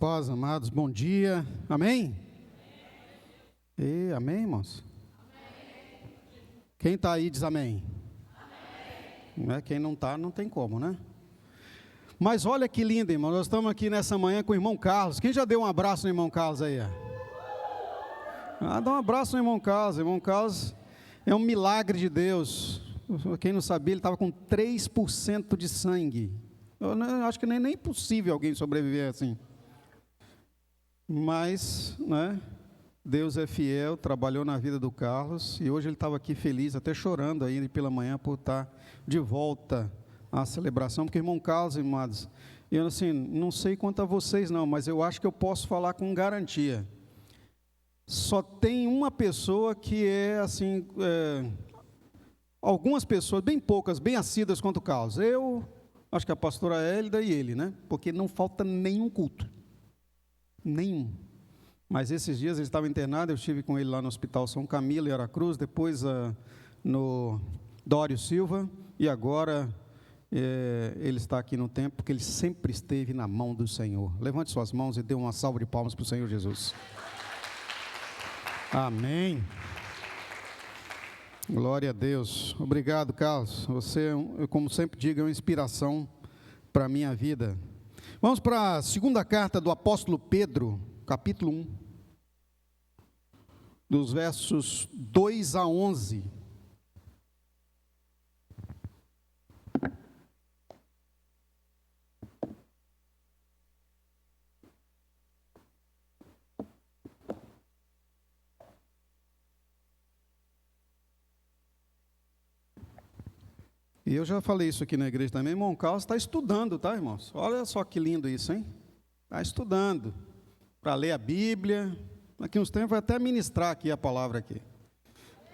Paz, amados, bom dia, amém? Amém, irmãos? Amém. Quem está aí diz amém. Amém. Quem não está, não tem como, né? Mas olha que lindo, irmão, nós estamos aqui nessa manhã com o irmão Carlos. Quem já deu um abraço no irmão Carlos aí? Dá um abraço no irmão Carlos. Irmão Carlos é um milagre de Deus. Quem não sabia, ele estava com 3% de sangue. Eu acho que nem possível alguém sobreviver assim. Mas, né, Deus é fiel, trabalhou na vida do Carlos, e hoje ele estava aqui feliz, até chorando ainda pela manhã por estar de volta à celebração, porque irmão Carlos, irmãos, eu assim, não sei quanto a vocês não, mas eu acho que eu posso falar com garantia. Só tem uma pessoa que é assim, algumas pessoas, bem poucas, bem assíduas quanto o Carlos. Eu acho que a pastora Hélida e ele, né, porque não falta nenhum culto. Nenhum. Mas esses dias ele estava internado, eu estive com ele lá no Hospital São Camilo, em Aracruz, depois no Dório Silva, e agora ele está aqui no templo, porque ele sempre esteve na mão do Senhor. Levante suas mãos e dê uma salva de palmas para o Senhor Jesus. Amém. Glória a Deus. Obrigado, Carlos. Você, como sempre digo, é uma inspiração para a minha vida. Vamos para a segunda carta do apóstolo Pedro, capítulo 1, dos versos 2 a 11. E eu já falei isso aqui na igreja também, irmão Carlos está estudando, tá, irmãos? Olha só que lindo isso, hein? Está estudando, para ler a Bíblia, daqui uns tempos vai até ministrar aqui a palavra aqui.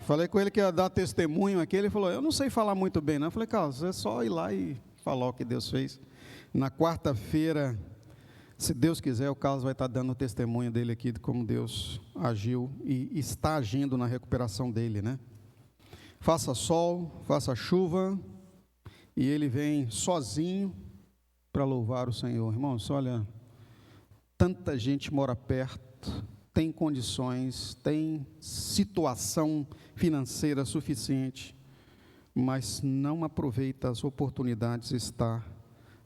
Falei com ele que ia dar testemunho aqui, ele falou, eu não sei falar muito bem, não. Eu falei, Carlos, é só ir lá e falar o que Deus fez. Na quarta-feira, se Deus quiser, o Carlos vai estar dando o testemunho dele aqui, de como Deus agiu e está agindo na recuperação dele, né? Faça sol, faça chuva, e ele vem sozinho para louvar o Senhor. Irmãos, olha, tanta gente mora perto, tem condições, tem situação financeira suficiente, mas não aproveita as oportunidades de estar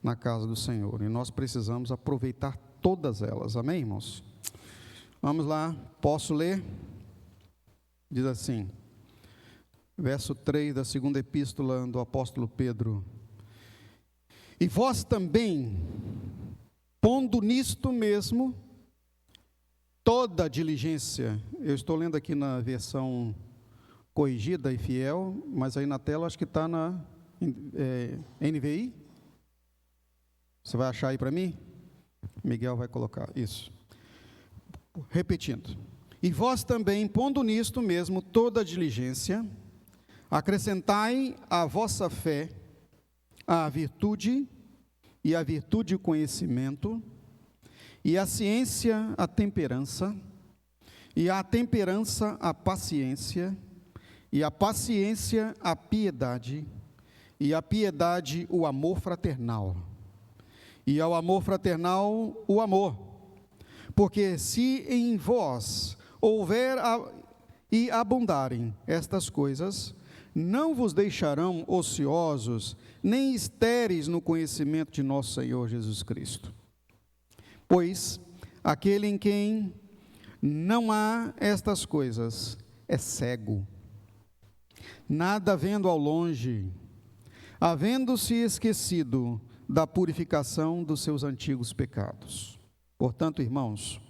na casa do Senhor. E nós precisamos aproveitar todas elas. Amém, irmãos? Vamos lá, posso ler? Diz assim, verso 3 da segunda epístola do apóstolo Pedro. E vós também, pondo nisto mesmo toda diligência, eu estou lendo aqui na versão corrigida e fiel, mas aí na tela acho que está na NVI, você vai achar aí para mim? Miguel vai colocar, isso, repetindo, e vós também, pondo nisto mesmo toda diligência, acrescentai à vossa fé a virtude, e a virtude o conhecimento, e a ciência a temperança, e a temperança a paciência, e a paciência a piedade, e a piedade o amor fraternal, e ao amor fraternal o amor, porque se em vós houver e abundarem estas coisas, não vos deixarão ociosos, nem estéreis no conhecimento de nosso Senhor Jesus Cristo. Pois aquele em quem não há estas coisas é cego, nada vendo ao longe, havendo-se esquecido da purificação dos seus antigos pecados. Portanto, irmãos,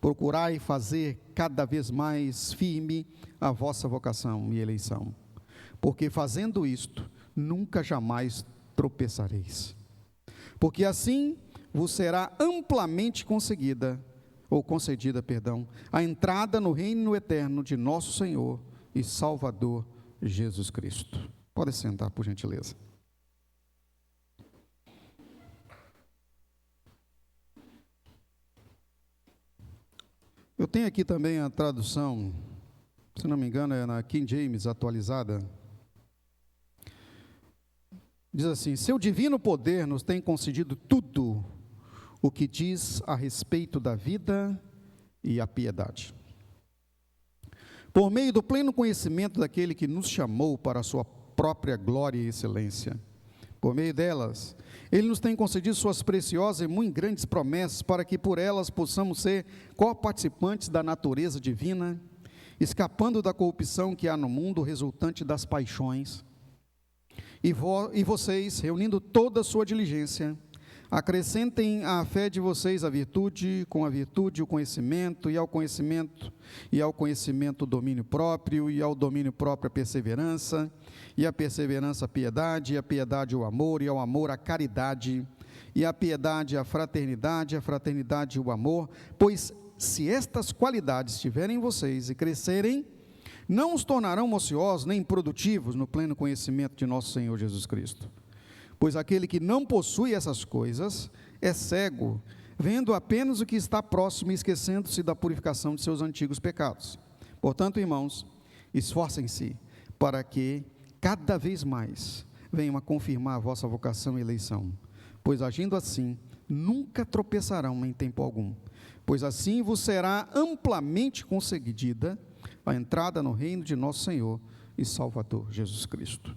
procurai fazer cada vez mais firme a vossa vocação e eleição, porque fazendo isto, nunca jamais tropeçareis. Porque assim vos será amplamente concedida a entrada no reino eterno de nosso Senhor e Salvador Jesus Cristo. Pode sentar, por gentileza. Eu tenho aqui também a tradução, se não me engano, é na King James atualizada. Diz assim: seu divino poder nos tem concedido tudo o que diz a respeito da vida e a piedade. Por meio do pleno conhecimento daquele que nos chamou para a sua própria glória e excelência, por meio delas, Ele nos tem concedido suas preciosas e muito grandes promessas, para que por elas possamos ser coparticipantes da natureza divina, escapando da corrupção que há no mundo, resultante das paixões. E vocês, reunindo toda a sua diligência, acrescentem à fé de vocês a virtude, com a virtude o conhecimento, e ao conhecimento o domínio próprio, e ao domínio próprio a perseverança, e a perseverança a piedade, e a piedade o amor, e ao amor a caridade, e a piedade a fraternidade o amor, pois se estas qualidades estiverem em vocês e crescerem, não os tornarão ociosos nem improdutivos no pleno conhecimento de nosso Senhor Jesus Cristo. Pois aquele que não possui essas coisas é cego, vendo apenas o que está próximo e esquecendo-se da purificação de seus antigos pecados. Portanto, irmãos, esforcem-se para que cada vez mais venham a confirmar a vossa vocação e eleição, pois agindo assim, nunca tropeçarão em tempo algum, pois assim vos será amplamente concedida a entrada no reino de nosso Senhor e Salvador Jesus Cristo.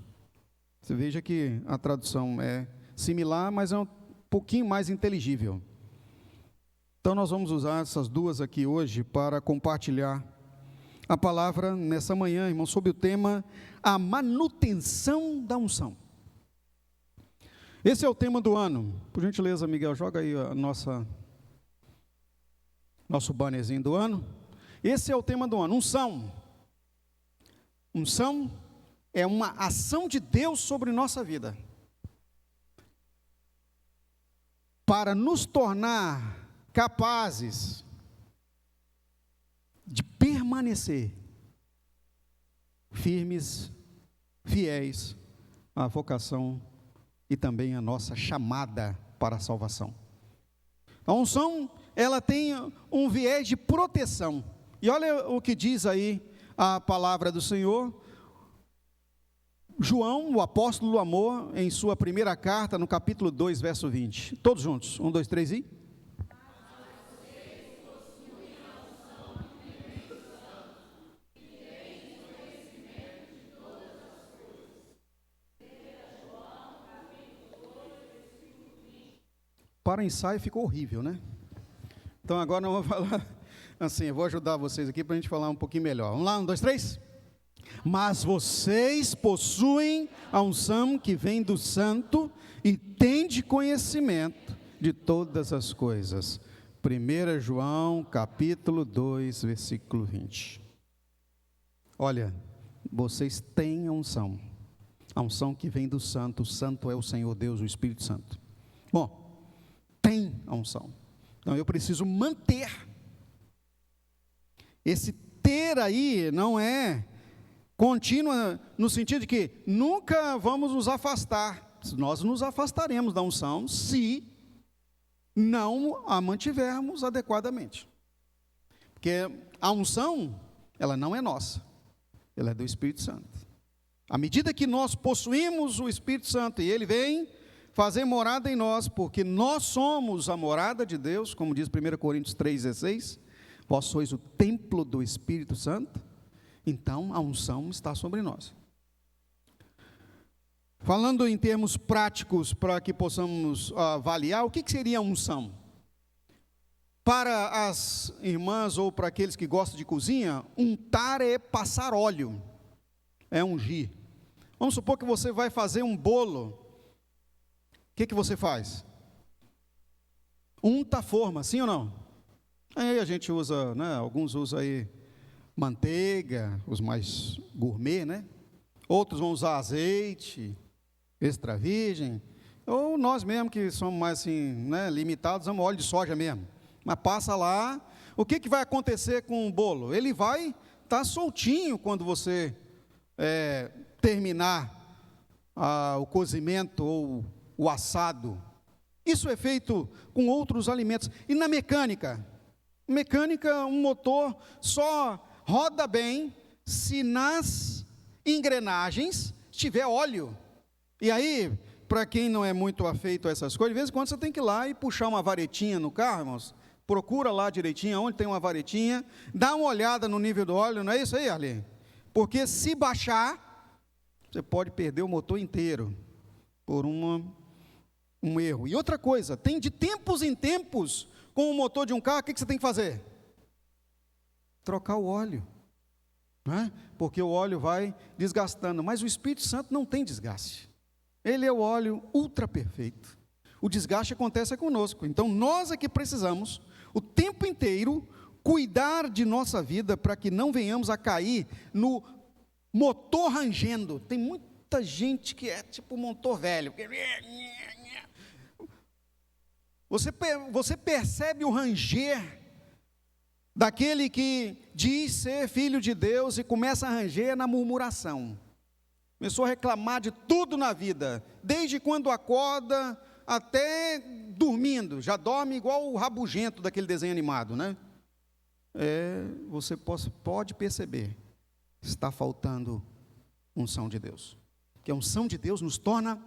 Você veja que a tradução é similar, mas é um pouquinho mais inteligível. Então nós vamos usar essas duas aqui hoje para compartilhar a palavra nessa manhã, irmão, sobre o tema a manutenção da unção. Esse é o tema do ano. Por gentileza, Miguel, joga aí a nosso bannerzinho do ano. Esse é o tema do ano, unção. Unção é uma ação de Deus sobre nossa vida, para nos tornar capazes de permanecer firmes, fiéis à vocação e também à nossa chamada para a salvação. A unção, ela tem um viés de proteção. E olha o que diz aí a palavra do Senhor. João, o apóstolo do amor, em sua primeira carta, no capítulo 2, verso 20. Todos juntos, 1, 2, 3 e... Para ensaio ficou horrível, né? Então agora eu vou falar assim, eu vou ajudar vocês aqui para a gente falar um pouquinho melhor. Vamos lá, 1, 2, 3... Mas vocês possuem a unção que vem do Santo e tende conhecimento de todas as coisas. 1 João, capítulo 2, versículo 20. Olha, vocês têm a unção que vem do Santo. O Santo é o Senhor Deus, o Espírito Santo. Bom, tem a unção. Então eu preciso manter. Esse ter aí não é contínua no sentido de que nunca vamos nos afastar. Nós nos afastaremos da unção se não a mantivermos adequadamente. Porque a unção, ela não é nossa, ela é do Espírito Santo. À medida que nós possuímos o Espírito Santo e ele vem fazer morada em nós, porque nós somos a morada de Deus, como diz 1 Coríntios 3,16, vós sois o templo do Espírito Santo. Então, a unção está sobre nós. Falando em termos práticos, para que possamos avaliar, o que seria a unção? Para as irmãs ou para aqueles que gostam de cozinha, untar é passar óleo, é ungir. Vamos supor que você vai fazer um bolo, o que você faz? Unta a forma, sim ou não? Aí a gente usa, né, alguns usam aí manteiga, os mais gourmet, né? Outros vão usar azeite, extra virgem, ou nós mesmo que somos mais assim, né, limitados, usamos óleo de soja mesmo. Mas passa lá, o que vai acontecer com o bolo? Ele vai estar soltinho quando você terminar o cozimento ou o assado. Isso é feito com outros alimentos. E na mecânica? Mecânica, um motor só roda bem se nas engrenagens tiver óleo. E aí, para quem não é muito afeito a essas coisas, de vez em quando você tem que ir lá e puxar uma varetinha no carro, irmãos. Procura lá direitinho, onde tem uma varetinha, dá uma olhada no nível do óleo, não é isso aí, Arlene? Porque se baixar, você pode perder o motor inteiro por um erro. E outra coisa, tem de tempos em tempos, com o motor de um carro, o que você tem que fazer? Trocar o óleo, não é? Porque o óleo vai desgastando, mas o Espírito Santo não tem desgaste. Ele é o óleo ultra perfeito. O desgaste acontece conosco. Então nós é que precisamos, o tempo inteiro, cuidar de nossa vida para que não venhamos a cair no motor rangendo. Tem muita gente que é tipo motor velho. Você percebe o ranger daquele que diz ser filho de Deus e começa a ranger na murmuração. Começou a reclamar de tudo na vida, desde quando acorda até dormindo, já dorme igual o rabugento daquele desenho animado, né? Você pode perceber, está faltando unção de Deus, porque a unção de Deus nos torna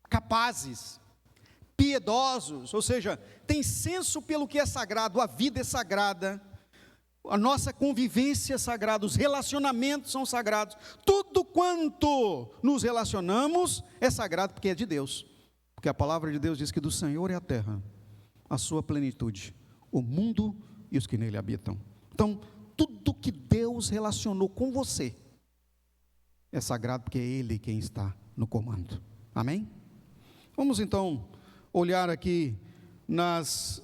capazes, piedosos, ou seja, tem senso pelo que é sagrado, a vida é sagrada, a nossa convivência é sagrada, os relacionamentos são sagrados, tudo quanto nos relacionamos é sagrado porque é de Deus, porque a palavra de Deus diz que do Senhor é a terra, a sua plenitude, o mundo e os que nele habitam. Então, tudo que Deus relacionou com você é sagrado porque é Ele quem está no comando. Amém? Vamos então olhar aqui nas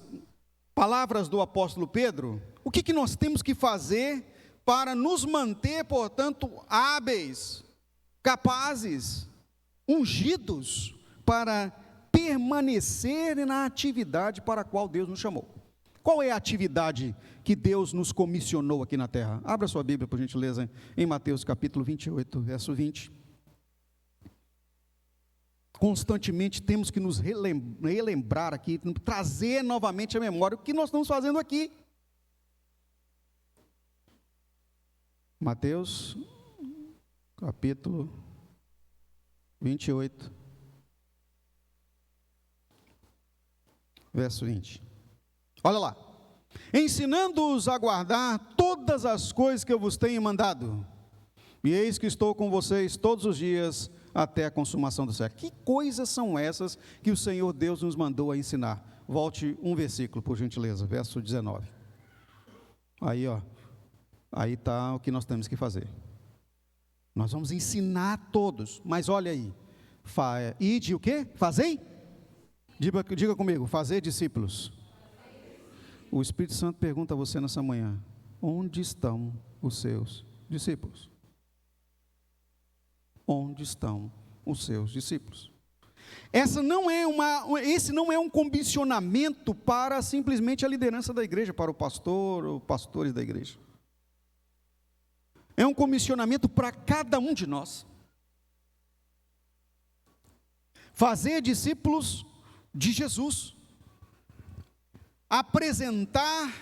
palavras do apóstolo Pedro. O que nós temos que fazer para nos manter, portanto, hábeis, capazes, ungidos, para permanecer na atividade para a qual Deus nos chamou? Qual é a atividade que Deus nos comissionou aqui na terra? Abra sua Bíblia, por gentileza, em Mateus capítulo 28, verso 20. Constantemente temos que nos relembrar aqui, trazer novamente à memória o que nós estamos fazendo aqui. Mateus, capítulo 28, verso 20. Olha lá. Ensinando-os a guardar todas as coisas que eu vos tenho mandado. E eis que estou com vocês todos os dias até a consumação do século. Que coisas são essas que o Senhor Deus nos mandou a ensinar? Volte um versículo, por gentileza, verso 19. Aí, aí está o que nós temos que fazer. Nós vamos ensinar a todos, mas olha aí. Ide o quê? Fazei? Diga comigo, fazer discípulos. O Espírito Santo pergunta a você nessa manhã: onde estão os seus discípulos? Onde estão os seus discípulos? Esse não é um comissionamento para simplesmente a liderança da igreja, para o pastor ou pastores da igreja. É um comissionamento para cada um de nós. Fazer discípulos de Jesus. Apresentar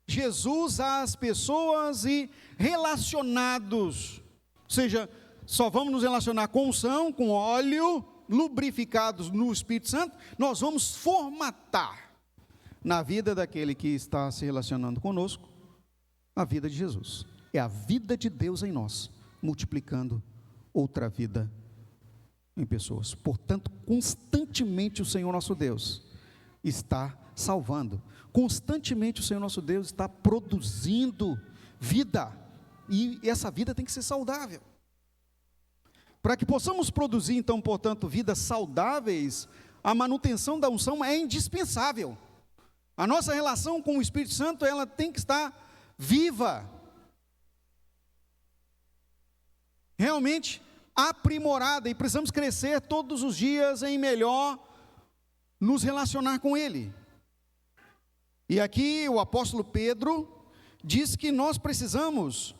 Jesus às pessoas e relacionados. Ou seja, só vamos nos relacionar com unção, com óleo, lubrificados no Espírito Santo. Nós vamos formatar na vida daquele que está se relacionando conosco a vida de Jesus. É a vida de Deus em nós, multiplicando outra vida em pessoas. Portanto, constantemente o Senhor nosso Deus está salvando. Constantemente o Senhor nosso Deus está produzindo vida. E essa vida tem que ser saudável. Para que possamos produzir, então, portanto, vidas saudáveis, a manutenção da unção é indispensável. A nossa relação com o Espírito Santo, ela tem que estar viva. Realmente aprimorada, e precisamos crescer todos os dias em melhor nos relacionar com Ele. E aqui o apóstolo Pedro diz que nós precisamos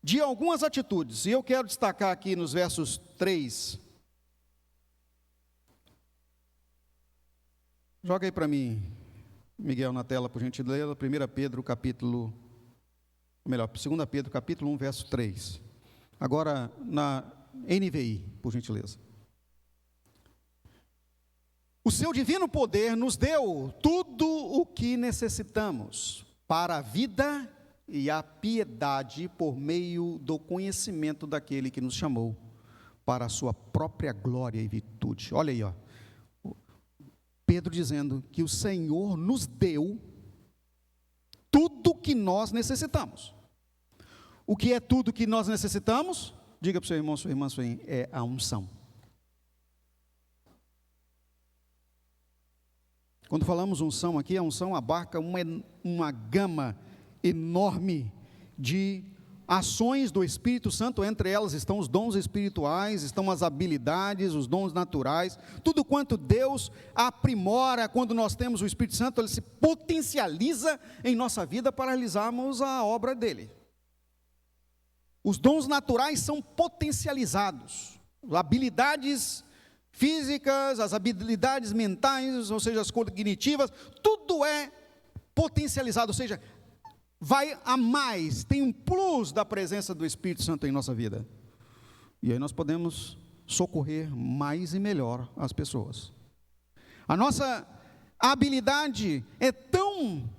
de algumas atitudes, e eu quero destacar aqui nos versos 3. Joga aí para mim, Miguel, na tela, por gentileza, 2 Pedro capítulo 1, verso 3. Agora na NVI, por gentileza. O seu divino poder nos deu tudo o que necessitamos para a vida e a piedade por meio do conhecimento daquele que nos chamou para a sua própria glória e virtude. Olha aí, ó. Pedro dizendo que o Senhor nos deu tudo o que nós necessitamos. O que é tudo que nós necessitamos? Diga para o seu irmão, sua irmã, é a unção. Quando falamos unção aqui, a unção abarca uma gama enorme de ações do Espírito Santo. Entre elas estão os dons espirituais, estão as habilidades, os dons naturais, tudo quanto Deus aprimora quando nós temos o Espírito Santo, ele se potencializa em nossa vida para realizarmos a obra dele. Os dons naturais são potencializados, habilidades físicas, as habilidades mentais, ou seja, as cognitivas, tudo é potencializado, ou seja, vai a mais, tem um plus da presença do Espírito Santo em nossa vida. E aí nós podemos socorrer mais e melhor as pessoas. A nossa habilidade é tão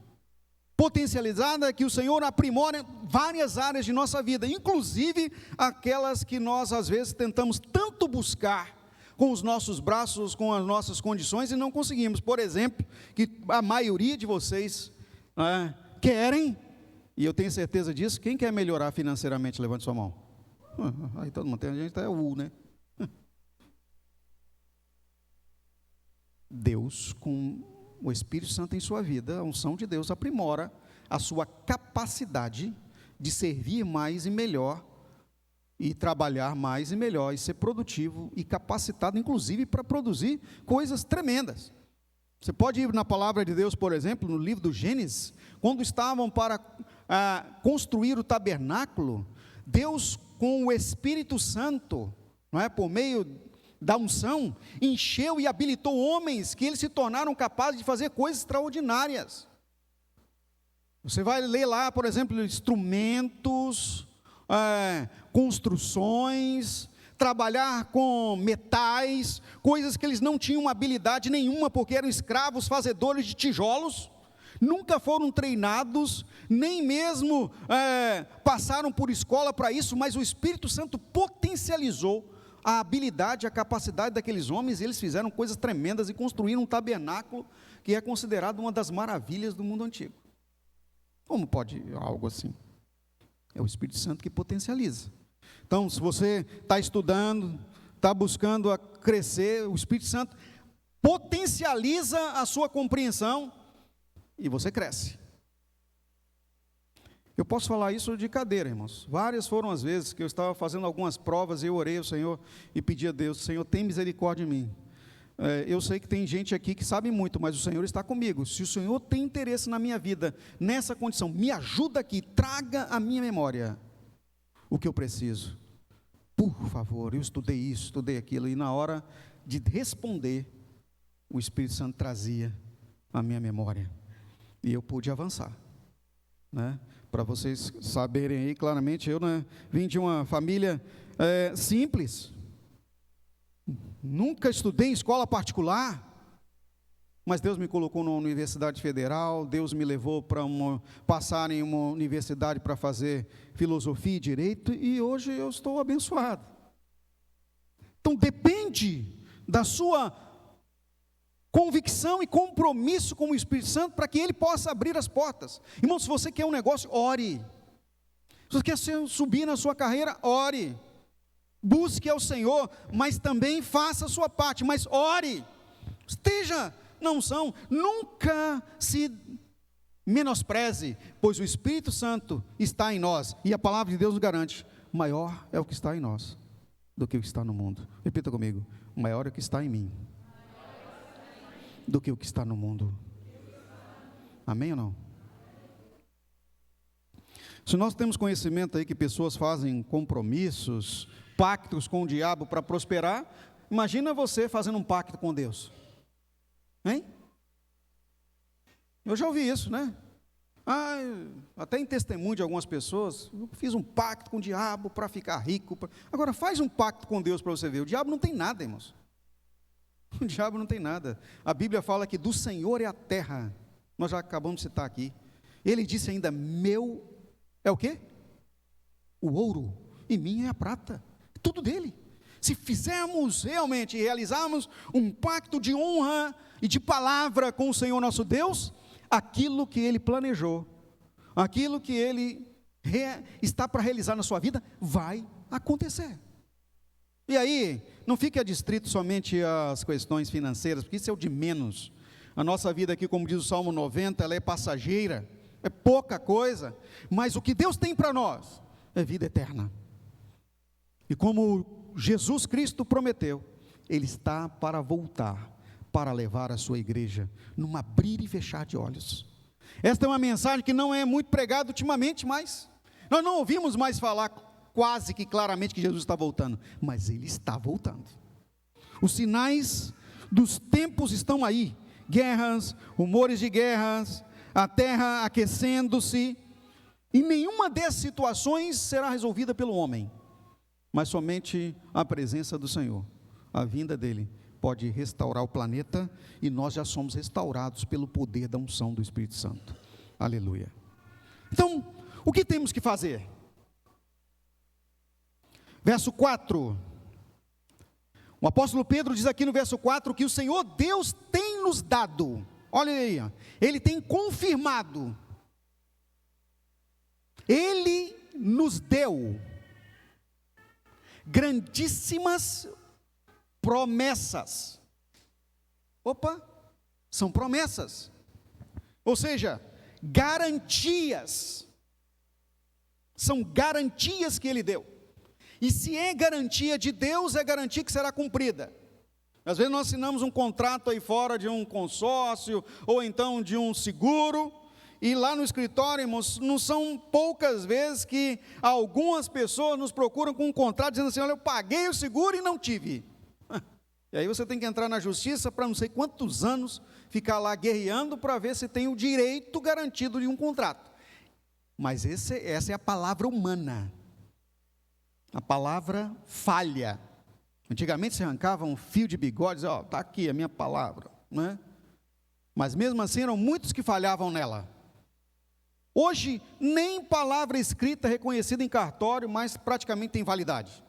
potencializada que o Senhor aprimora várias áreas de nossa vida, inclusive aquelas que nós às vezes tentamos tanto buscar com os nossos braços, com as nossas condições e não conseguimos. Por exemplo, que a maioria de vocês querem, e eu tenho certeza disso. Quem quer melhorar financeiramente? Levante sua mão. Aí todo mundo tem, a gente é né? Deus, com o Espírito Santo em sua vida, a unção de Deus aprimora a sua capacidade de servir mais e melhor, e trabalhar mais e melhor, e ser produtivo e capacitado, inclusive, para produzir coisas tremendas. Você pode ir na palavra de Deus, por exemplo, no livro do Gênesis, quando estavam para construir o tabernáculo, Deus, com o Espírito Santo, não é, por meio da unção, encheu e habilitou homens que eles se tornaram capazes de fazer coisas extraordinárias. Você vai ler lá, por exemplo, instrumentos, construções, trabalhar com metais, coisas que eles não tinham habilidade nenhuma, porque eram escravos fazedores de tijolos, nunca foram treinados, nem mesmo passaram por escola para isso, mas o Espírito Santo potencializou a habilidade, a capacidade daqueles homens, e eles fizeram coisas tremendas e construíram um tabernáculo que é considerado uma das maravilhas do mundo antigo. Como pode algo assim? É o Espírito Santo que potencializa. Então, se você está estudando, está buscando crescer, o Espírito Santo potencializa a sua compreensão e você cresce. Eu posso falar isso de cadeira, irmãos. Várias foram as vezes que eu estava fazendo algumas provas e eu orei ao Senhor e pedi a Deus: Senhor, tem misericórdia de mim. Eu sei que tem gente aqui que sabe muito, mas o Senhor está comigo. Se o Senhor tem interesse na minha vida, nessa condição, me ajuda aqui, traga à minha memória o que eu preciso. Por favor, eu estudei isso, estudei aquilo, e na hora de responder, o Espírito Santo trazia a minha memória, e eu pude avançar, né? Para vocês saberem aí claramente, eu vim de uma família simples, nunca estudei em escola particular, mas Deus me colocou numa universidade federal, Deus me levou para passar em uma universidade para fazer filosofia e direito, e hoje eu estou abençoado. Então depende da sua convicção e compromisso com o Espírito Santo para que Ele possa abrir as portas. Irmão, se você quer um negócio, ore. Se você quer subir na sua carreira, ore. Busque ao Senhor, mas também faça a sua parte, mas ore. Esteja na unção, nunca se menospreze, pois o Espírito Santo está em nós, e a palavra de Deus nos garante: maior é o que está em nós do que o que está no mundo. Repita comigo: maior é o que está em mim do que o que está no mundo. Amém ou não? Se nós temos conhecimento aí que pessoas fazem compromissos, pactos com o diabo para prosperar, imagina você fazendo um pacto com Deus. Hein? Eu já ouvi isso, né? Até em testemunho de algumas pessoas: eu fiz um pacto com o diabo para ficar rico. Agora faz um pacto com Deus para você ver. O diabo não tem nada, irmãos. O diabo não tem nada. A Bíblia fala que do Senhor é a terra. Nós já acabamos de citar aqui. Ele disse ainda, meu é o quê? O ouro, e minha é a prata. Tudo dele. Se fizermos realmente, realizarmos um pacto de honra e de palavra com o Senhor nosso Deus, aquilo que Ele planejou, aquilo que Ele está para realizar na sua vida, vai acontecer. E aí, não fique adstrito somente às questões financeiras, porque isso é o de menos. A nossa vida aqui, como diz o Salmo 90, ela é passageira, é pouca coisa, mas o que Deus tem para nós é vida eterna. E como Jesus Cristo prometeu, Ele está para voltar, para levar a sua igreja, num abrir e fechar de olhos. Esta é uma mensagem que não é muito pregada ultimamente, mas nós não ouvimos mais falar quase que claramente que Jesus está voltando, mas Ele está voltando. Os sinais dos tempos estão aí, guerras, rumores de guerras, a terra aquecendo-se, e nenhuma dessas situações será resolvida pelo homem, mas somente a presença do Senhor, a vinda dEle, pode restaurar o planeta, e nós já somos restaurados pelo poder da unção do Espírito Santo, aleluia. Então, o que temos que fazer? Verso 4, o apóstolo Pedro diz aqui no verso 4, que o Senhor Deus tem nos dado, olha aí, Ele tem confirmado, Ele nos deu grandíssimas promessas. Opa, são promessas, ou seja, garantias, são garantias que Ele deu, e se é garantia de Deus, é garantia que será cumprida. Às vezes nós assinamos um contrato aí fora de um consórcio, ou então de um seguro, e lá no escritório, irmãos, não são poucas vezes que algumas pessoas nos procuram com um contrato, dizendo assim, olha, eu paguei o seguro e não tive. E aí você tem que entrar na justiça para não sei quantos anos, ficar lá guerreando para ver se tem o direito garantido de um contrato. Mas essa é a palavra humana, a palavra falha. Antigamente se arrancava um fio de bigode, dizia, ó, está aqui a minha palavra, não é? Mas mesmo assim eram muitos que falhavam nela. Hoje, nem palavra escrita reconhecida em cartório, mas praticamente tem validade.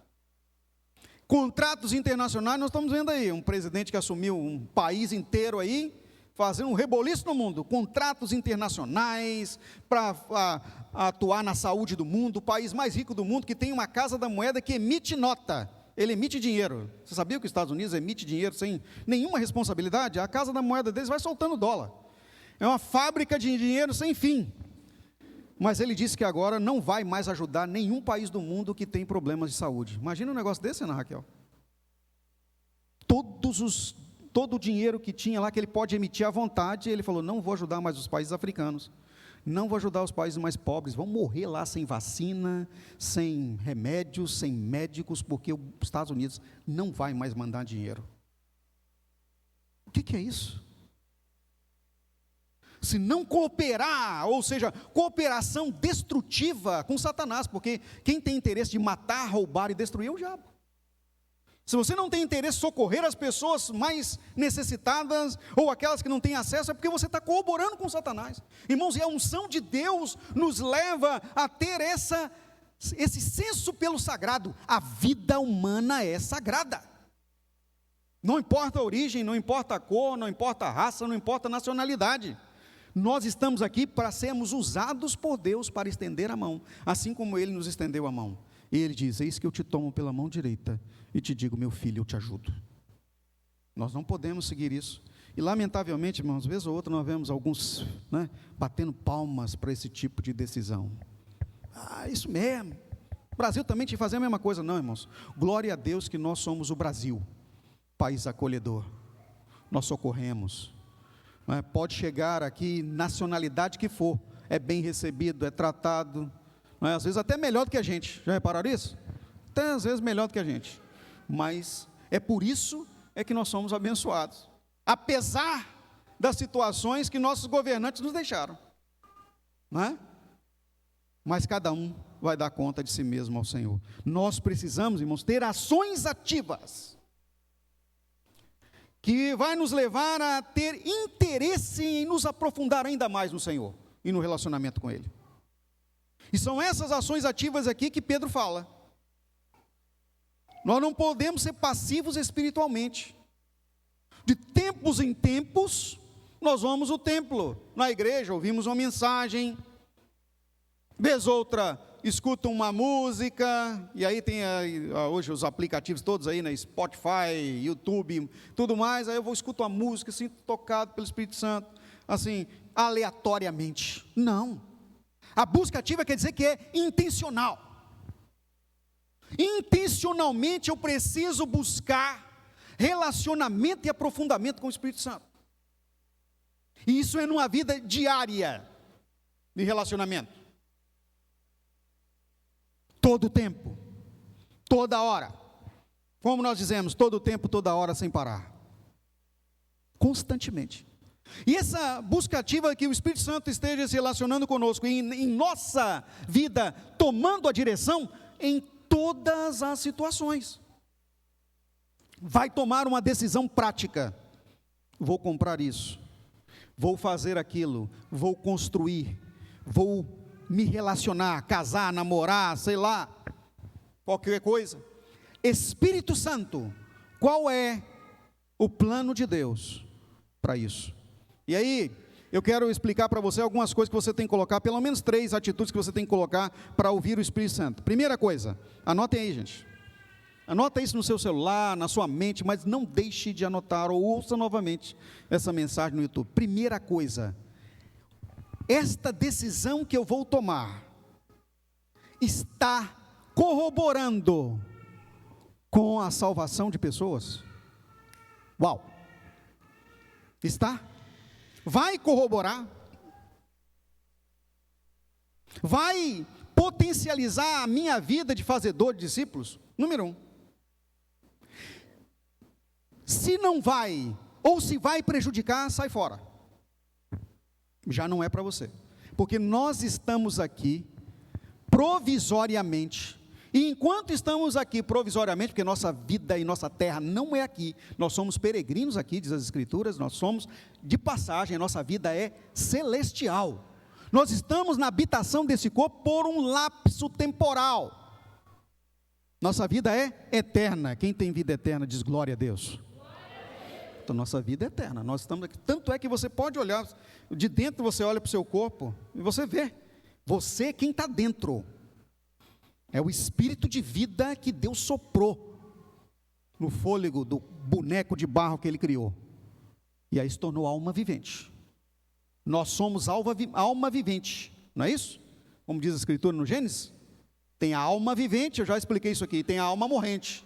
Contratos internacionais, nós estamos vendo aí, um presidente que assumiu um país inteiro aí, fazendo um reboliço no mundo, contratos internacionais, para atuar na saúde do mundo, o país mais rico do mundo, que tem uma casa da moeda que emite nota, ele emite dinheiro. Você sabia que os Estados Unidos emite dinheiro sem nenhuma responsabilidade? A casa da moeda deles vai soltando dólar, é uma fábrica de dinheiro sem fim. Mas ele disse que agora não vai mais ajudar nenhum país do mundo que tem problemas de saúde. Imagina um negócio desse, Ana Raquel. Todo o dinheiro que tinha lá, que ele pode emitir à vontade, ele falou, não vou ajudar mais os países africanos, não vou ajudar os países mais pobres, vão morrer lá sem vacina, sem remédios, sem médicos, porque os Estados Unidos não vai mais mandar dinheiro. O que é isso? Se não cooperar, ou seja, cooperação destrutiva com Satanás, porque quem tem interesse de matar, roubar e destruir é o diabo. Se você não tem interesse em socorrer as pessoas mais necessitadas, ou aquelas que não têm acesso, é porque você está colaborando com Satanás. Irmãos, e a unção de Deus nos leva a ter esse senso pelo sagrado. A vida humana é sagrada. Não importa a origem, não importa a cor, não importa a raça, não importa a nacionalidade. Nós estamos aqui para sermos usados por Deus para estender a mão, assim como Ele nos estendeu a mão. E Ele diz, eis que eu te tomo pela mão direita e te digo, meu filho, eu te ajudo. Nós não podemos seguir isso. E lamentavelmente, irmãos, vez ou outra nós vemos alguns batendo palmas para esse tipo de decisão. Isso mesmo. O Brasil também tinha que fazer a mesma coisa. Não, irmãos. Glória a Deus que nós somos o Brasil, país acolhedor. Nós socorremos. Pode chegar aqui, nacionalidade que for, é bem recebido, é tratado, às vezes até melhor do que a gente. Já repararam isso? Até às vezes melhor do que a gente. Mas é por isso que nós somos abençoados, apesar das situações que nossos governantes nos deixaram, não é? Mas cada um vai dar conta de si mesmo ao Senhor. Nós precisamos, irmãos, ter ações ativas que vai nos levar a ter interesse em nos aprofundar ainda mais no Senhor e no relacionamento com Ele. E são essas ações ativas aqui que Pedro fala. Nós não podemos ser passivos espiritualmente. De tempos em tempos, nós vamos ao templo, na igreja, ouvimos uma mensagem, vez outra, escuta uma música, e aí tem hoje os aplicativos todos aí, né, Spotify, YouTube, tudo mais, aí eu vou escutar uma música, assim, tocado pelo Espírito Santo, assim, aleatoriamente. Não. A busca ativa quer dizer que é intencional. Intencionalmente eu preciso buscar relacionamento e aprofundamento com o Espírito Santo. E isso é numa vida diária de relacionamento. Todo o tempo, toda hora. Como nós dizemos, todo o tempo, toda hora, sem parar. Constantemente. E essa busca ativa que o Espírito Santo esteja se relacionando conosco, em nossa vida, tomando a direção em todas as situações. Vai tomar uma decisão prática. Vou comprar isso, vou fazer aquilo, vou construir, vou me relacionar, casar, namorar, sei lá, qualquer coisa. Espírito Santo, qual é o plano de Deus para isso? E aí, eu quero explicar para você algumas coisas que você tem que colocar, pelo menos 3 atitudes que você tem que colocar para ouvir o Espírito Santo. Primeira coisa, anotem aí, gente. Anota isso no seu celular, na sua mente, mas não deixe de anotar ou ouça novamente essa mensagem no YouTube. Primeira coisa, esta decisão que eu vou tomar está corroborando com a salvação de pessoas? Uau! Está? Vai corroborar? Vai potencializar a minha vida de fazedor de discípulos? Número 1. Se não vai, ou se vai prejudicar, sai fora. Já não é para você. Porque nós estamos aqui provisoriamente. E enquanto estamos aqui provisoriamente, porque nossa vida e nossa terra não é aqui, nós somos peregrinos aqui, diz as Escrituras, nós somos de passagem, a nossa vida é celestial. Nós estamos na habitação desse corpo por um lapso temporal. Nossa vida é eterna. Quem tem vida eterna diz glória a Deus. Então, nossa vida é eterna. Nós estamos aqui. Tanto é que você pode olhar de dentro, você olha para o seu corpo e você vê. Você, quem está dentro, é o espírito de vida que Deus soprou no fôlego do boneco de barro que Ele criou. E aí se tornou alma vivente. Nós somos alma vivente, não é isso? Como diz a Escritura no Gênesis? Tem a alma vivente, eu já expliquei isso aqui, tem a alma morrente.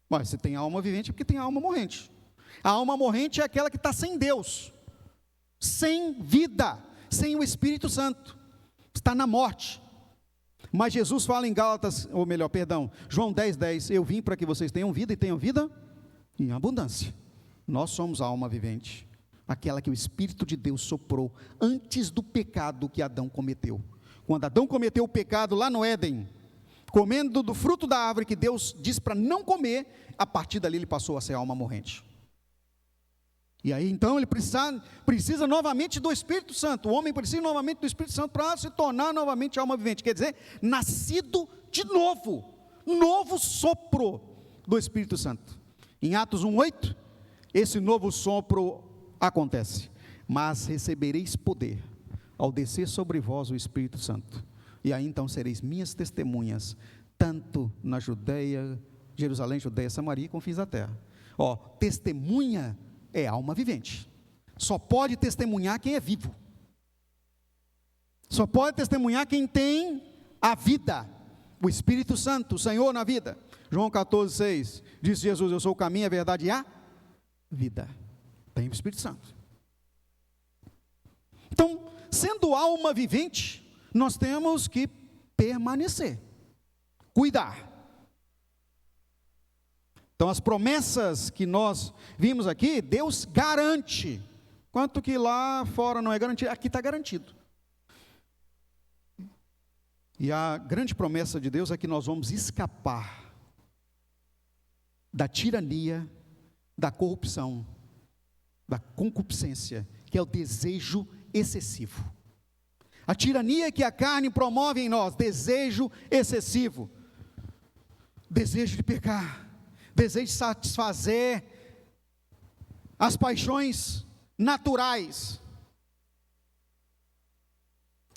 Mas se tem a alma vivente é porque tem a alma morrente. A alma morrente é aquela que está sem Deus, sem vida, sem o Espírito Santo, está na morte. Mas Jesus fala em Gálatas, ou melhor, perdão, João 10:10, eu vim para que vocês tenham vida e tenham vida em abundância. Nós somos a alma vivente, aquela que o Espírito de Deus soprou antes do pecado que Adão cometeu. Quando Adão cometeu o pecado lá no Éden, comendo do fruto da árvore que Deus disse para não comer, a partir dali ele passou a ser alma morrente. E aí então ele precisa novamente do Espírito Santo. O homem precisa novamente do Espírito Santo para se tornar novamente alma vivente. Quer dizer, nascido de novo. Novo sopro do Espírito Santo. Em Atos 1:8, esse novo sopro acontece. Mas recebereis poder ao descer sobre vós o Espírito Santo. E aí então sereis minhas testemunhas, tanto na Judeia, Jerusalém, Judeia, Samaria e confins da terra. Testemunha é alma vivente. Só pode testemunhar quem é vivo. Só pode testemunhar quem tem a vida, o Espírito Santo, o Senhor na vida. João 14:6, disse Jesus, eu sou o caminho, a verdade e a vida. Tem o Espírito Santo. Então, sendo alma vivente, nós temos que permanecer, cuidar. Então, as promessas que nós vimos aqui, Deus garante. Quanto que lá fora não é garantido, aqui está garantido. E a grande promessa de Deus é que nós vamos escapar da tirania, da corrupção da concupiscência, que é o desejo excessivo. A tirania que a carne promove em nós, desejo excessivo, desejo de pecar, desejo de satisfazer as paixões naturais.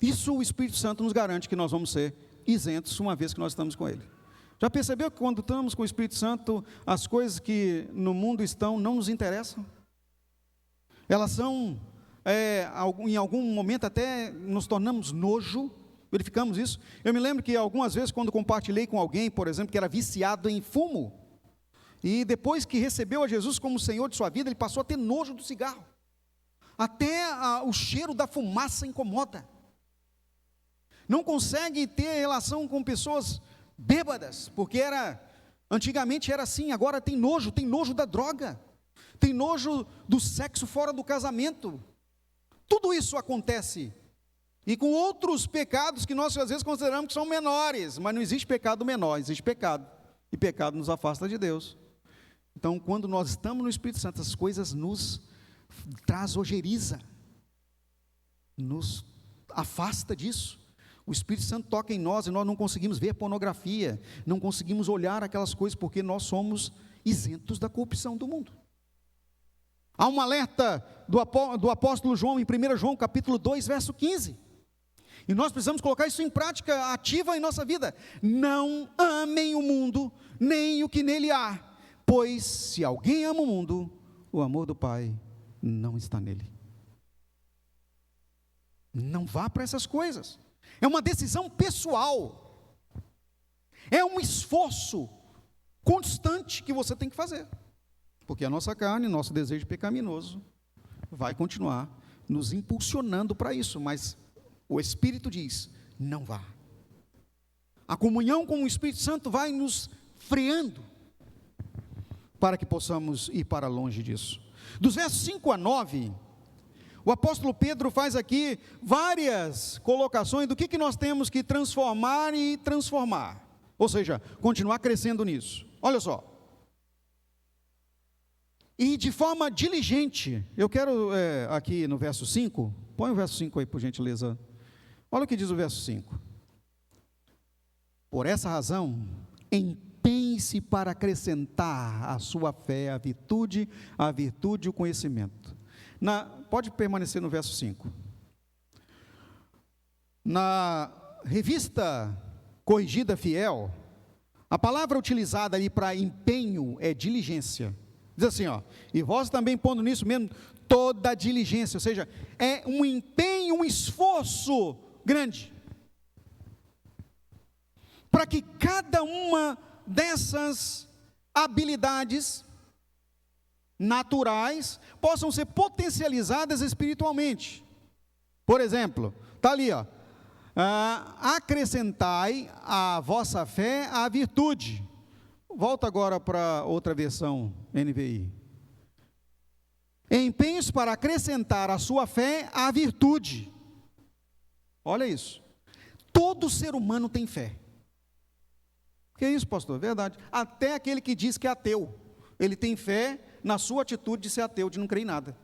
Isso o Espírito Santo nos garante que nós vamos ser isentos uma vez que nós estamos com Ele. Já percebeu que quando estamos com o Espírito Santo, as coisas que no mundo estão não nos interessam? Elas são, em algum momento até nos tornamos nojo, verificamos isso. Eu me lembro que algumas vezes quando compartilhei com alguém, por exemplo, que era viciado em fumo, e depois que recebeu a Jesus como Senhor de sua vida, ele passou a ter nojo do cigarro. Até o cheiro da fumaça incomoda. Não consegue ter relação com pessoas bêbadas, porque antigamente era assim, agora tem nojo da droga, tem nojo do sexo fora do casamento. Tudo isso acontece, e com outros pecados que nós às vezes consideramos que são menores, mas não existe pecado menor, existe pecado, e pecado nos afasta de Deus. Então, quando nós estamos no Espírito Santo, as coisas nos traz ojeriza, nos afasta disso. O Espírito Santo toca em nós e nós não conseguimos ver pornografia, não conseguimos olhar aquelas coisas, porque nós somos isentos da corrupção do mundo. Há um alerta do apóstolo João, em 1 João capítulo 2, verso 15, e nós precisamos colocar isso em prática ativa em nossa vida. Não amem o mundo, nem o que nele há, pois se alguém ama o mundo, o amor do Pai não está nele. Não vá para essas coisas. É uma decisão pessoal, é um esforço constante que você tem que fazer, porque a nossa carne, nosso desejo pecaminoso, vai continuar nos impulsionando para isso, mas o Espírito diz, não vá. A comunhão com o Espírito Santo vai nos freando, para que possamos ir para longe disso. Dos versos 5 a 9, o apóstolo Pedro faz aqui várias colocações do que nós temos que transformar e transformar, ou seja, continuar crescendo nisso. Olha só, e de forma diligente, eu quero aqui no verso 5, põe o verso 5 aí por gentileza, olha o que diz o verso 5, por essa razão, empenhe-se para acrescentar à sua fé a virtude o conhecimento. Pode permanecer no verso 5. Na revista Corrigida Fiel, a palavra utilizada ali para empenho é diligência. Diz assim, e vós também pondo nisso mesmo toda a diligência, ou seja, é um empenho, um esforço grande, para que cada uma dessas habilidades naturais possam ser potencializadas espiritualmente. Por exemplo, está ali, acrescentai à vossa fé a virtude. Volta agora para outra versão NVI. Empenhos para acrescentar à sua fé a virtude. Olha isso. Todo ser humano tem fé. Que é isso, pastor? Verdade. Até aquele que diz que é ateu, ele tem fé na sua atitude de ser ateu, de não crer em nada.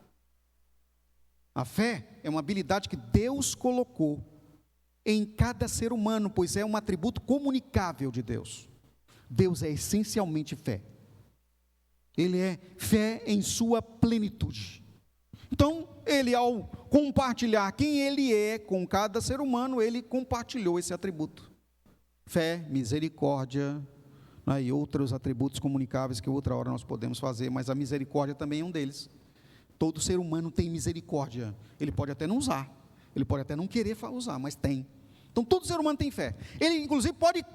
A fé é uma habilidade que Deus colocou em cada ser humano, pois é um atributo comunicável de Deus. Deus é essencialmente fé. Ele é fé em sua plenitude. Então, ele ao compartilhar quem ele é com cada ser humano, ele compartilhou esse atributo. Fé, misericórdia, e outros atributos comunicáveis que outra hora nós podemos fazer, mas a misericórdia também é um deles. Todo ser humano tem misericórdia, ele pode até não usar, ele pode até não querer usar, mas tem. Então todo ser humano tem fé, ele inclusive pode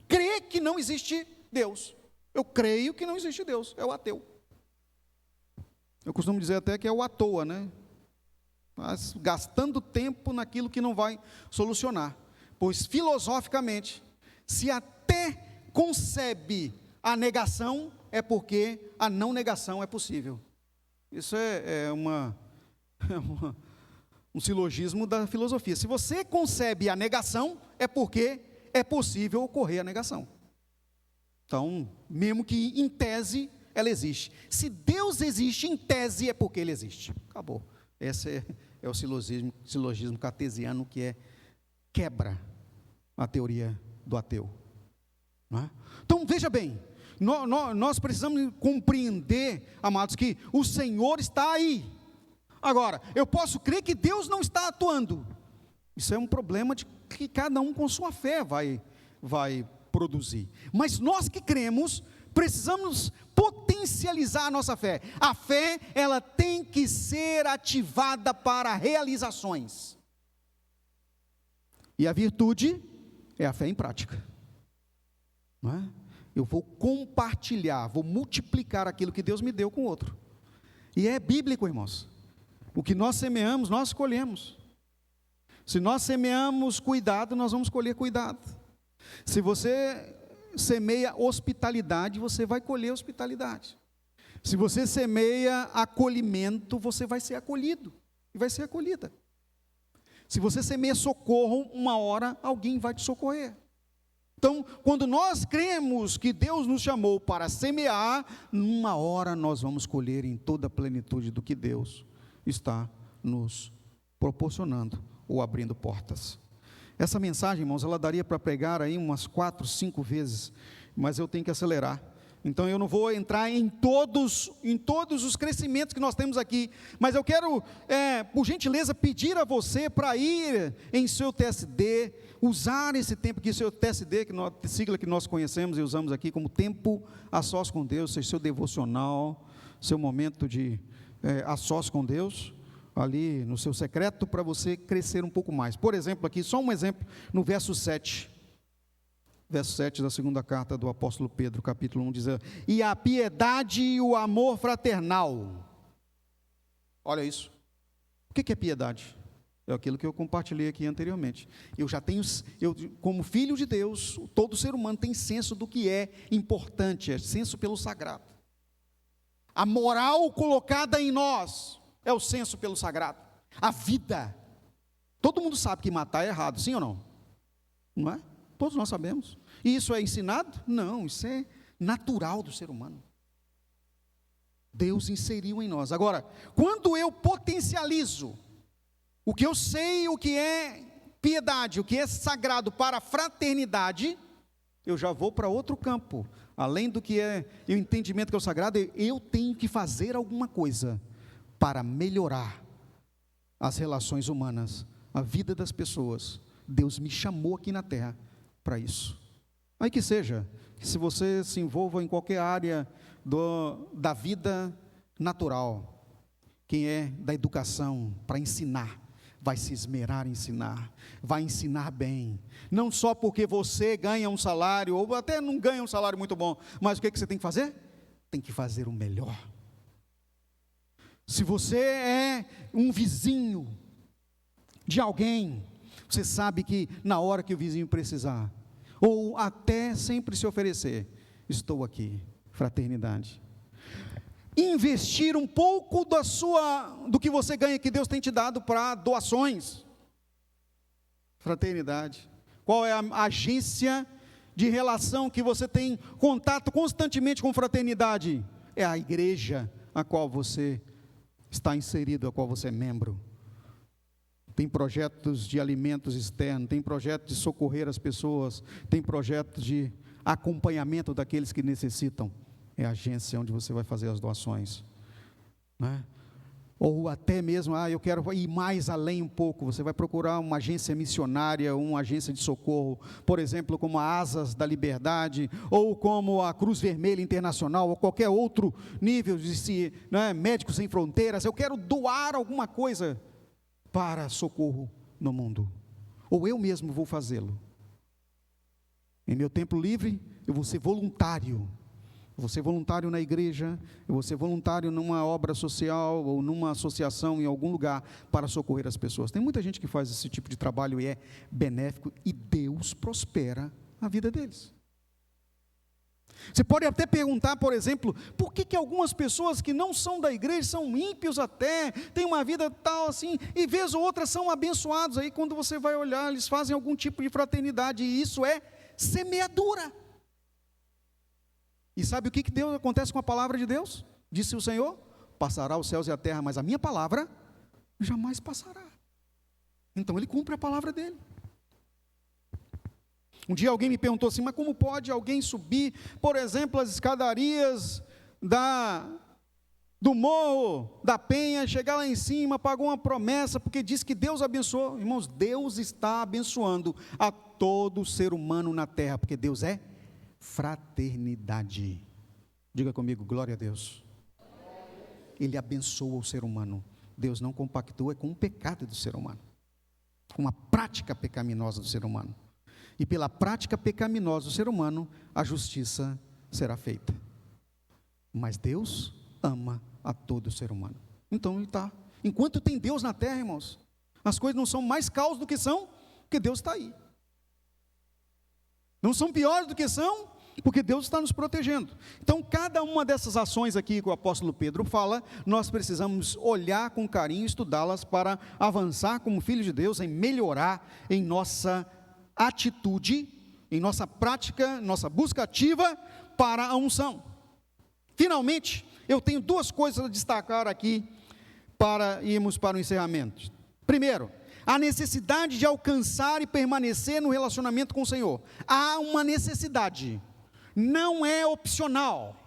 crer que não existe Deus. Eu creio que não existe Deus, é o ateu. Eu costumo dizer até que é o à toa, né? Mas gastando tempo naquilo que não vai solucionar, pois filosoficamente, se até concebe a negação, é porque a não negação é possível. Isso é um silogismo da filosofia. Se você concebe a negação, é porque é possível ocorrer a negação. Então, mesmo que em tese ela existe. Se Deus existe, em tese, é porque Ele existe. Acabou. Esse é o silogismo cartesiano que quebra a teoria do ateu. Não é? Então, veja bem, nós precisamos compreender, amados, que o Senhor está aí. Agora, eu posso crer que Deus não está atuando. Isso é um problema de que cada um com sua fé vai produzir. Mas nós que cremos, precisamos potencializar a nossa fé. A fé, ela tem que ser ativada para realizações. E a virtude é a fé em prática. Não é? Eu vou compartilhar, vou multiplicar aquilo que Deus me deu com o outro. E é bíblico, irmãos. O que nós semeamos, nós colhemos. Se nós semeamos cuidado, nós vamos colher cuidado. Se você semeia hospitalidade, você vai colher hospitalidade. Se você semeia acolhimento, você vai ser acolhido e vai ser acolhida. Se você semeia socorro, uma hora alguém vai te socorrer. Então, quando nós cremos que Deus nos chamou para semear, numa hora nós vamos colher em toda a plenitude do que Deus está nos proporcionando ou abrindo portas. Essa mensagem, irmãos, ela daria para pregar aí umas 4, 5 vezes, mas eu tenho que acelerar. Então eu não vou entrar em todos os crescimentos que nós temos aqui, mas eu quero, por gentileza, pedir a você para ir em seu TSD, usar esse tempo aqui, seu TSD, sigla que nós conhecemos e usamos aqui como tempo a sós com Deus, seu devocional, seu momento de a sós com Deus, ali no seu secreto, para você crescer um pouco mais. Por exemplo, aqui, só um exemplo, no verso 7 da segunda carta do apóstolo Pedro, capítulo 1, diz: e a piedade e o amor fraternal. Olha isso. O que é piedade? É aquilo que eu compartilhei aqui anteriormente. Como filho de Deus, todo ser humano tem senso do que é importante, é senso pelo sagrado. A moral colocada em nós é o senso pelo sagrado. A vida. Todo mundo sabe que matar é errado, sim ou não? Não é? Todos nós sabemos. E isso é ensinado? Não, isso é natural do ser humano. Deus inseriu em nós. Agora, quando eu potencializo o que eu sei, o que é piedade, o que é sagrado para a fraternidade, eu já vou para outro campo. Além do que é o entendimento que é o sagrado, eu tenho que fazer alguma coisa para melhorar as relações humanas, a vida das pessoas. Deus me chamou aqui na terra para isso. Aí que seja, que se você se envolva em qualquer área da vida natural, quem é da educação, para ensinar, vai se esmerar em ensinar, vai ensinar bem, não só porque você ganha um salário, ou até não ganha um salário muito bom, mas o que você tem que fazer? Tem que fazer o melhor. Se você é um vizinho de alguém, você sabe que na hora que o vizinho precisar, ou até sempre se oferecer, estou aqui, fraternidade. Investir um pouco do que você ganha, que Deus tem te dado para doações, fraternidade. Qual é a agência de relação que você tem contato constantemente com fraternidade? É a igreja a qual você está inserido, a qual você é membro. Tem projetos de alimentos externos, tem projetos de socorrer as pessoas, tem projetos de acompanhamento daqueles que necessitam. É a agência onde você vai fazer as doações, né? Ou até mesmo, eu quero ir mais além um pouco, você vai procurar uma agência missionária, uma agência de socorro, por exemplo, como a Asas da Liberdade, ou como a Cruz Vermelha Internacional, ou qualquer outro nível de Médicos Sem Fronteiras. Eu quero doar alguma coisa para socorro no mundo, ou eu mesmo vou fazê-lo. Em meu tempo livre, eu vou ser voluntário. Eu vou ser voluntário na igreja, eu vou ser voluntário numa obra social, ou numa associação em algum lugar, para socorrer as pessoas. Tem muita gente que faz esse tipo de trabalho e é benéfico, e Deus prospera a vida deles. Você pode até perguntar, por exemplo, por que algumas pessoas que não são da igreja, são ímpios até, têm uma vida tal assim, e vez ou outra são abençoados. Aí quando você vai olhar, eles fazem algum tipo de fraternidade, e isso é semeadura. E sabe o que Deus acontece com a palavra de Deus? Disse o Senhor: passará os céus e a terra, mas a minha palavra jamais passará. Então ele cumpre a palavra dele. Um dia alguém me perguntou assim: mas como pode alguém subir, por exemplo, as escadarias do Morro da Penha, chegar lá em cima, pagou uma promessa, porque disse que Deus abençoou? Irmãos, Deus está abençoando a todo ser humano na terra, porque Deus é fraternidade. Diga comigo, glória a Deus. Ele abençoa o ser humano. Deus não compactua com o pecado do ser humano, com a prática pecaminosa do ser humano. E pela prática pecaminosa do ser humano, a justiça será feita. Mas Deus ama a todo ser humano. Então ele está. Enquanto tem Deus na terra, irmãos, as coisas não são mais caos do que são, porque Deus está aí. Não são piores do que são, porque Deus está nos protegendo. Então, cada uma dessas ações aqui que o apóstolo Pedro fala, nós precisamos olhar com carinho, estudá-las para avançar como filhos de Deus, em melhorar em nossa atitude, em nossa prática, nossa busca ativa para a unção. Finalmente, eu tenho duas coisas a destacar aqui para irmos para o encerramento. Primeiro, a necessidade de alcançar e permanecer no relacionamento com o Senhor. Há uma necessidade, não é opcional.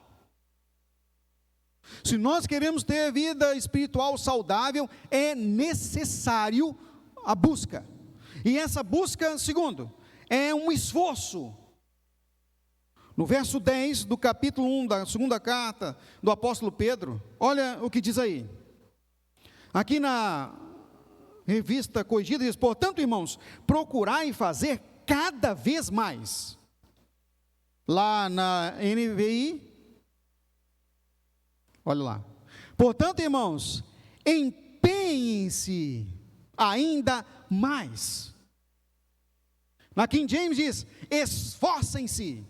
Se nós queremos ter vida espiritual saudável, é necessário a busca. E essa busca, segundo, é um esforço. No verso 10 do capítulo 1 da segunda carta do apóstolo Pedro, olha o que diz aí. Aqui na revista Corrigida diz: portanto, irmãos, procurai fazer cada vez mais. Lá na NVI, olha lá. Portanto, irmãos, empenhem-se ainda mais. Na King James diz: esforcem-se.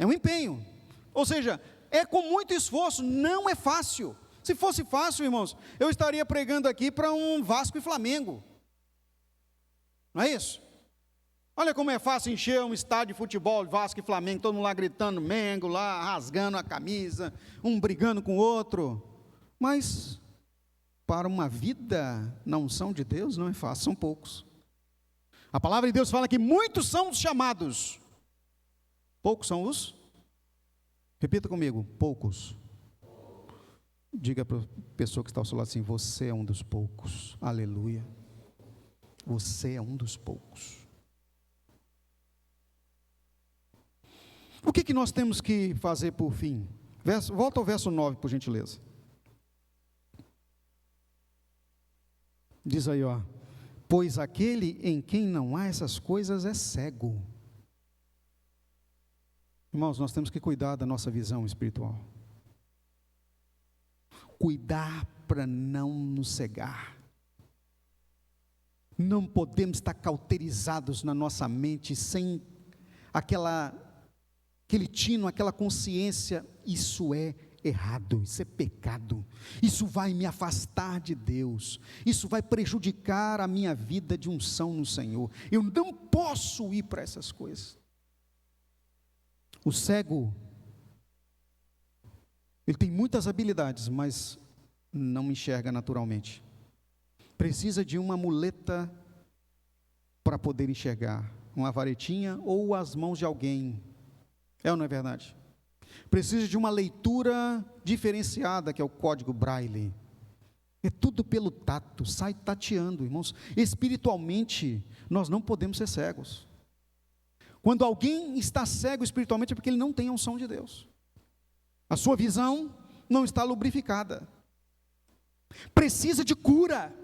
É um empenho, ou seja, é com muito esforço, não é fácil. Se fosse fácil, irmãos, eu estaria pregando aqui para um Vasco e Flamengo, não é isso? Olha como é fácil encher um estádio de futebol, Vasco e Flamengo, todo mundo lá gritando Mengo, lá rasgando a camisa, um brigando com o outro. Mas para uma vida na unção de Deus não é fácil, são poucos. A palavra de Deus fala que muitos são os chamados, poucos são os? Repita comigo, poucos. Diga para a pessoa que está ao seu lado assim: você é um dos poucos, aleluia. Você é um dos poucos. O que nós temos que fazer por fim? Volta ao verso 9, por gentileza. Diz aí, ó: pois aquele em quem não há essas coisas é cego. Irmãos, nós temos que cuidar da nossa visão espiritual. Cuidar para não nos cegar. Não podemos estar cauterizados na nossa mente, sem aquele tino, aquela consciência: isso é errado, isso é pecado, isso vai me afastar de Deus, isso vai prejudicar a minha vida de unção no Senhor, eu não posso ir para essas coisas. O cego, ele tem muitas habilidades, mas não enxerga naturalmente. Precisa de uma muleta para poder enxergar, uma varetinha ou as mãos de alguém. É ou não é verdade? Precisa de uma leitura diferenciada, que é o código Braille. É tudo pelo tato, sai tateando, irmãos. Espiritualmente, nós não podemos ser cegos. Quando alguém está cego espiritualmente, é porque ele não tem a unção de Deus. A sua visão não está lubrificada. Precisa de cura.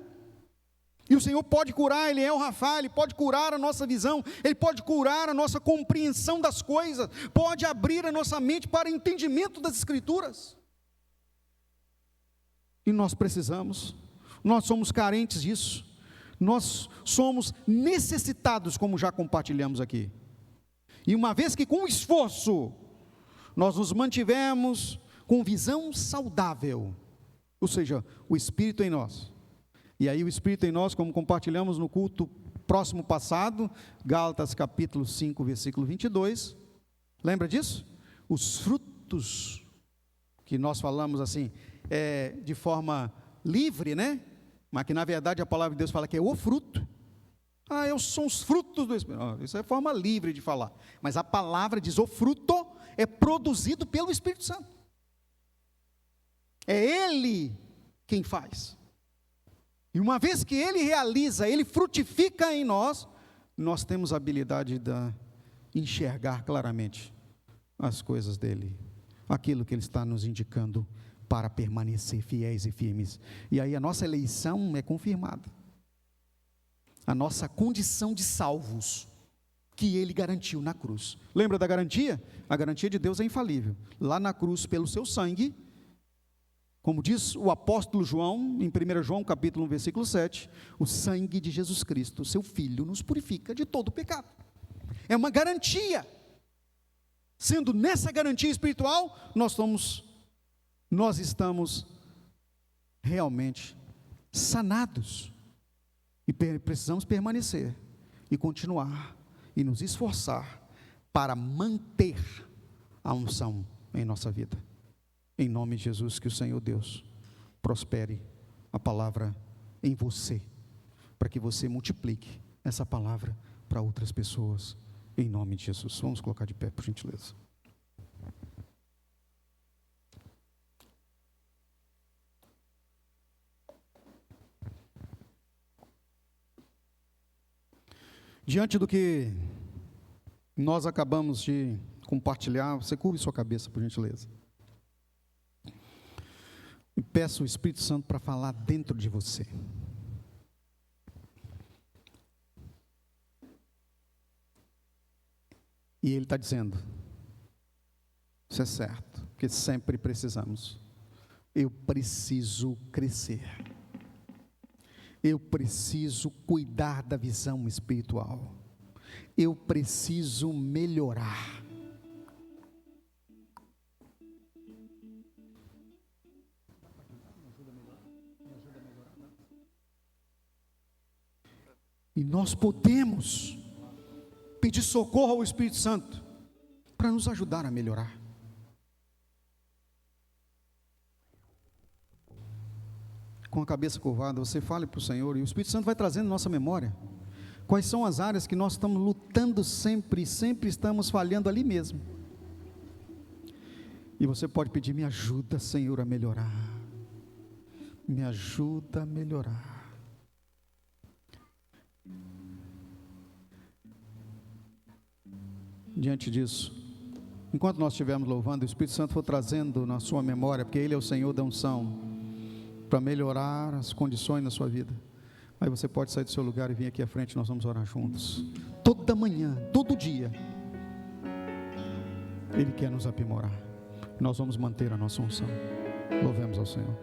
E o Senhor pode curar, Ele é o Rafa, Ele pode curar a nossa visão, Ele pode curar a nossa compreensão das coisas, pode abrir a nossa mente para o entendimento das Escrituras. E nós precisamos, nós somos carentes disso, nós somos necessitados, como já compartilhamos aqui. E uma vez que com esforço, nós nos mantivemos com visão saudável, ou seja, o Espírito em nós. E aí o Espírito em nós, como compartilhamos no culto próximo passado, Gálatas capítulo 5, versículo 22, lembra disso? os frutos, que nós falamos assim, de forma livre, né? Mas que na verdade a palavra de Deus fala que é o fruto. Eu sou os frutos do Espírito. Isso é forma livre de falar. Mas a palavra diz: o fruto é produzido pelo Espírito Santo. É Ele quem faz. E uma vez que Ele realiza, Ele frutifica em nós, nós temos a habilidade de enxergar claramente as coisas dEle, aquilo que Ele está nos indicando para permanecer fiéis e firmes. E aí a nossa eleição é confirmada. A nossa condição de salvos, que Ele garantiu na cruz. Lembra da garantia? A garantia de Deus é infalível. Lá na cruz, pelo seu sangue, como diz o apóstolo João, em 1 João capítulo 1, versículo 7, o sangue de Jesus Cristo, seu Filho, nos purifica de todo pecado. É uma garantia. Sendo nessa garantia espiritual, nós estamos realmente sanados. E precisamos permanecer e continuar e nos esforçar para manter a unção em nossa vida. Em nome de Jesus, que o Senhor Deus prospere a palavra em você, para que você multiplique essa palavra para outras pessoas, em nome de Jesus. Vamos colocar de pé, por gentileza. Diante do que nós acabamos de compartilhar, você curve sua cabeça, por gentileza. E peço o Espírito Santo para falar dentro de você. E Ele está dizendo: isso é certo, porque sempre precisamos. Eu preciso crescer. Eu preciso cuidar da visão espiritual. Eu preciso melhorar. E nós podemos pedir socorro ao Espírito Santo para nos ajudar a melhorar. Com a cabeça curvada, você fale para o Senhor, e o Espírito Santo vai trazendo nossa memória quais são as áreas que nós estamos lutando sempre estamos falhando ali mesmo. E você pode pedir: me ajuda, Senhor, a melhorar. Me ajuda a melhorar. Diante disso, enquanto nós estivermos louvando, o Espírito Santo for trazendo na sua memória, porque Ele é o Senhor da unção, para melhorar as condições na sua vida. Aí você pode sair do seu lugar e vir aqui à frente, nós vamos orar juntos. Toda manhã, todo dia, Ele quer nos aprimorar. Nós vamos manter a nossa unção. Louvemos ao Senhor.